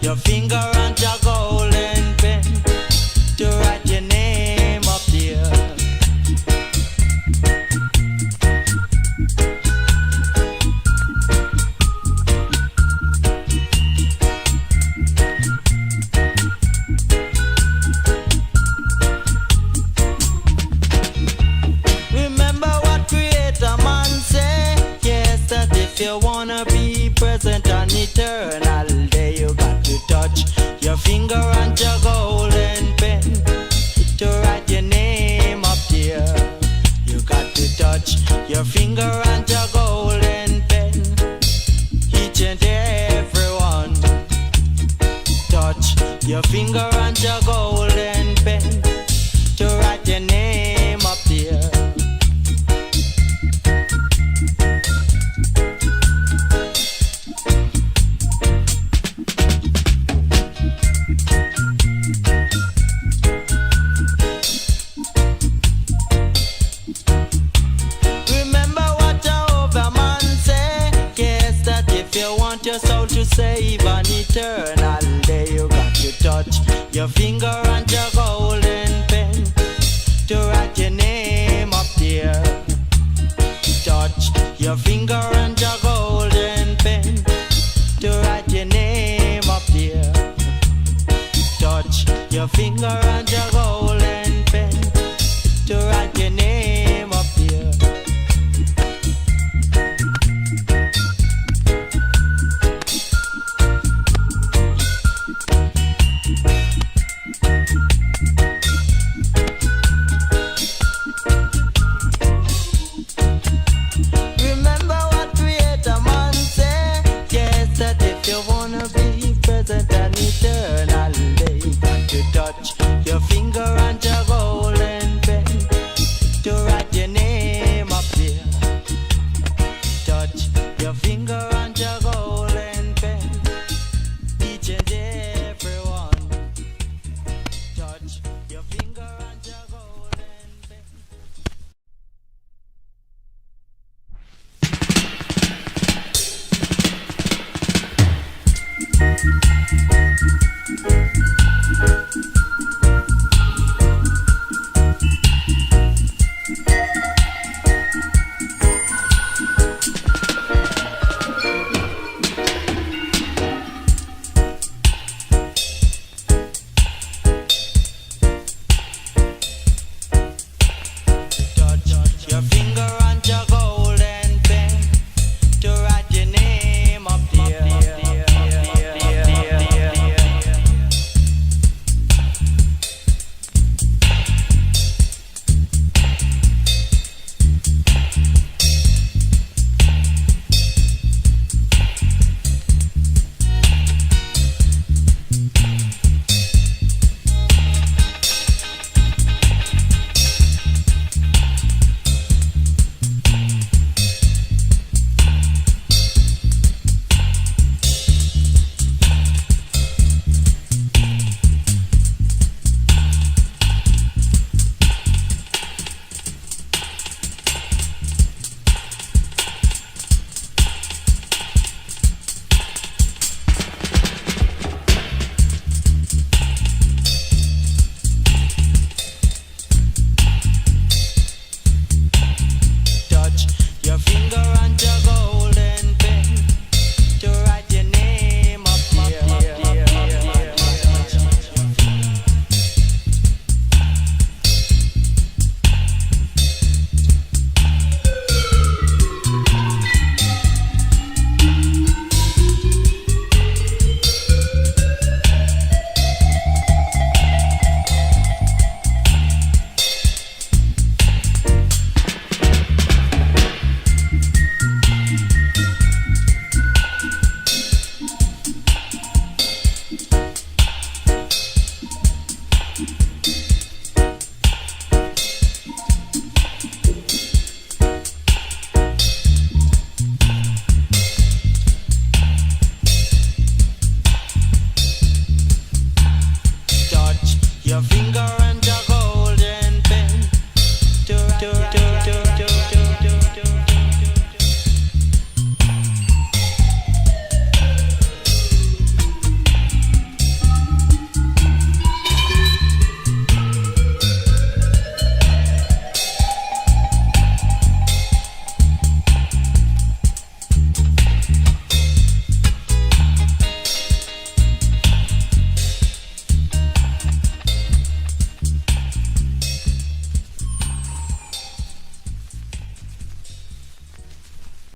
your finger on your golden pen to write your name up there. Remember what Creator Man say, yes, that if you wanna be present and eternal, there you got to touch your finger on your golden pen to write your name up there. You got to touch your finger on your golden pen. Each and every one, touch your finger on your golden pen to write your name up there. Remember what Jehovah man say, yes, that if you want your soul to save an eternal, there you got to touch your finger on your golden pen to write your name up there. Touch your finger on your golden pen to write your name up there. Touch your finger on your golden pen to write your name up there. Remember what Creator Man say, yes, that if you wanna be present and eternal, there you got to touch your finger on your golden pen to write your name up there. Touch your finger on your golden pen, each and every one. Touch your finger on your golden pen.